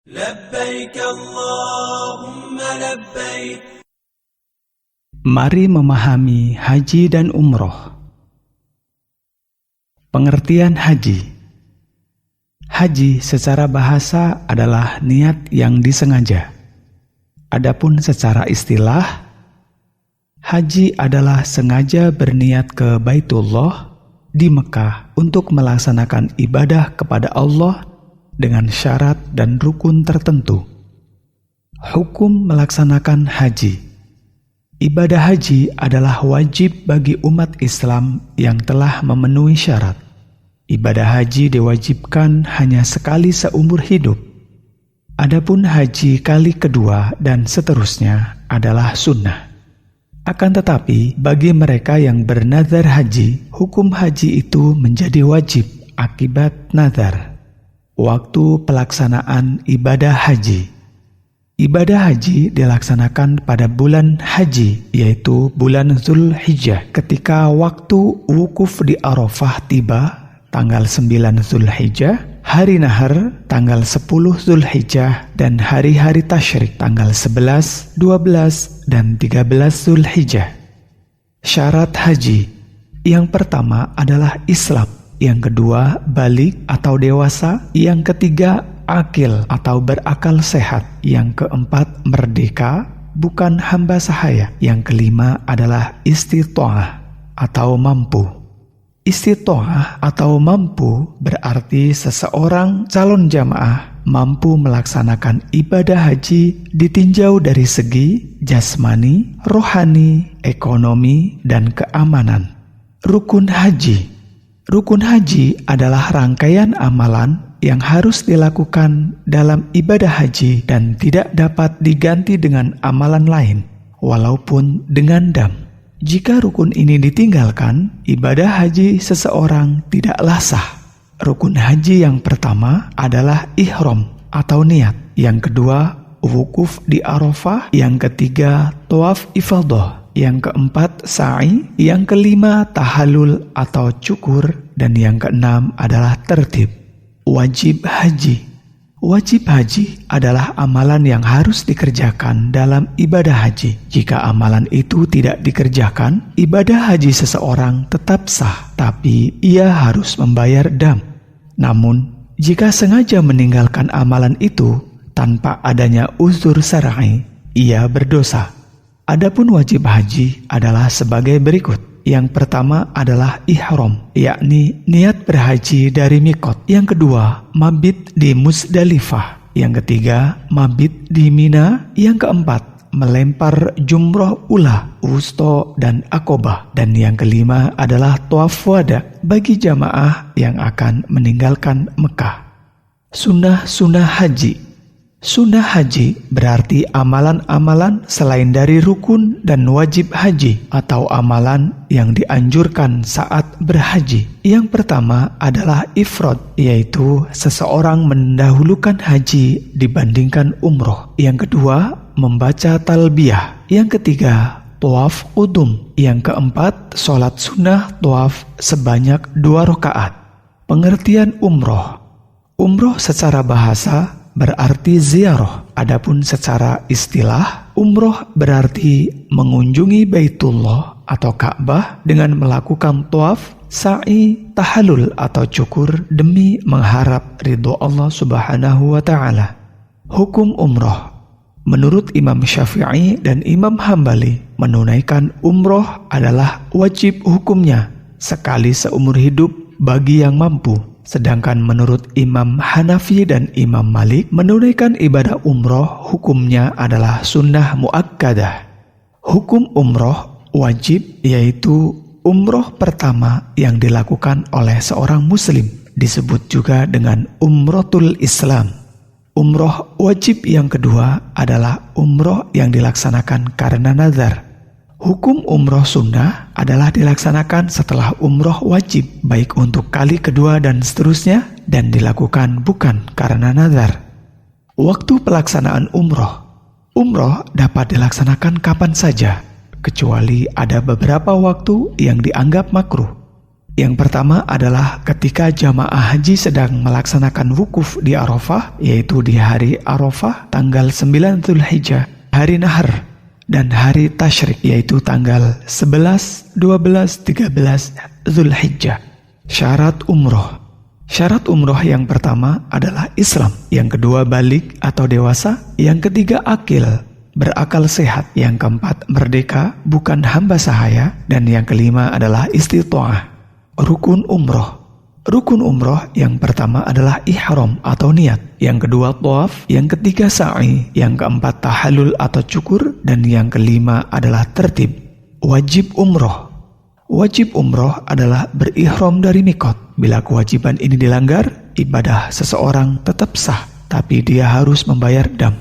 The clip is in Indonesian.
لبيك اللهم لبيك. Mari memahami haji dan umroh. Pengertian haji. Haji secara bahasa adalah niat yang disengaja. Adapun secara istilah, haji adalah sengaja berniat ke Baitullah di Mekah untuk melaksanakan ibadah kepada Allah dengan syarat dan rukun tertentu. Hukum melaksanakan haji. Ibadah haji adalah wajib bagi umat Islam yang telah memenuhi syarat. Ibadah haji diwajibkan hanya sekali seumur hidup. Adapun haji kali kedua dan seterusnya adalah sunnah. Akan tetapi, bagi mereka yang bernazar haji, hukum haji itu menjadi wajib akibat nazar. Waktu pelaksanaan ibadah haji. Ibadah haji dilaksanakan pada bulan haji, yaitu bulan Zulhijjah. Ketika waktu wukuf di Arafah tiba, tanggal 9 Zulhijjah, hari nahar tanggal 10 Zulhijjah, dan hari-hari tasyrik tanggal 11, 12, dan 13 Zulhijjah. Syarat haji. Yang pertama adalah Islam. Yang kedua, balik atau dewasa. Yang ketiga, akil atau berakal sehat. Yang keempat, merdeka, bukan hamba sahaya. Yang kelima adalah istita'ah atau mampu. Istita'ah atau mampu berarti seseorang calon jamaah mampu melaksanakan ibadah haji ditinjau dari segi jasmani, rohani, ekonomi, dan keamanan. Rukun haji. Rukun haji adalah rangkaian amalan yang harus dilakukan dalam ibadah haji dan tidak dapat diganti dengan amalan lain, walaupun dengan dam. Jika rukun ini ditinggalkan, ibadah haji seseorang tidaklah sah. Rukun haji yang pertama adalah ihram atau niat. Yang kedua, wukuf di Arafah. Yang ketiga, tawaf ifadah. Yang keempat, sa'i. Yang kelima, tahallul atau cukur. Dan yang keenam adalah tertib. Wajib haji. Wajib haji adalah amalan yang harus dikerjakan dalam ibadah haji. Jika amalan itu tidak dikerjakan, ibadah haji seseorang tetap sah, tapi ia harus membayar dam. Namun, jika sengaja meninggalkan amalan itu tanpa adanya uzur syar'i, ia berdosa. Adapun wajib haji adalah sebagai berikut. Yang pertama adalah ihram, yakni niat berhaji dari mikot. Yang kedua, mabit di Muzdalifah. Yang ketiga, mabit di Mina. Yang keempat, melempar jumroh ula, wusto, dan akobah. Dan yang kelima adalah tawaf wada bagi jamaah yang akan meninggalkan Mekah. Sunnah haji. Sunnah haji berarti amalan-amalan selain dari rukun dan wajib haji atau amalan yang dianjurkan saat berhaji. Yang pertama adalah ifrad, yaitu seseorang mendahulukan haji dibandingkan umroh. Yang kedua, membaca talbiyah. Yang ketiga, tawaf qudum. Yang keempat, sholat sunnah tawaf sebanyak 2 rakaat. Pengertian umroh. Umroh secara bahasa berarti ziarah. Adapun secara istilah, umroh berarti mengunjungi Baitullah atau Ka'bah dengan melakukan tawaf, sa'i, tahallul atau cukur demi mengharap ridho Allah Subhanahu wa Ta'ala. Hukum umroh. Menurut Imam Syafi'i dan Imam Hambali, menunaikan umroh adalah wajib hukumnya sekali seumur hidup bagi yang mampu. Sedangkan menurut Imam Hanafi dan Imam Malik, menunaikan ibadah umroh hukumnya adalah sunnah muakkadah. Hukum umroh wajib, yaitu umroh pertama yang dilakukan oleh seorang muslim, disebut juga dengan umrotul Islam. Umroh wajib yang kedua adalah umroh yang dilaksanakan karena nazar. Hukum umroh sunnah adalah dilaksanakan setelah umroh wajib, baik untuk kali kedua dan seterusnya, dan dilakukan bukan karena nazar. Waktu pelaksanaan umroh. Umroh dapat dilaksanakan kapan saja, kecuali ada beberapa waktu yang dianggap makruh. Yang pertama adalah ketika jamaah haji sedang melaksanakan wukuf di Arafah, yaitu di hari Arafah tanggal 9 Dzulhijjah, hari Nahar, dan hari Tasyrik, yaitu tanggal 11, 12, 13 Dzulhijjah. Syarat umroh. Syarat umroh yang pertama adalah Islam, yang kedua balik atau dewasa, yang ketiga akil, berakal sehat, yang keempat merdeka, bukan hamba sahaya, dan yang kelima adalah istita'ah. Rukun umroh. Rukun umroh yang pertama adalah ihram atau niat, yang kedua tawaf, yang ketiga sa'i, yang keempat tahallul atau cukur, dan yang kelima adalah tertib. Wajib umroh. Wajib umroh adalah berihram dari mikot. Bila kewajiban ini dilanggar, ibadah seseorang tetap sah, tapi dia harus membayar dam.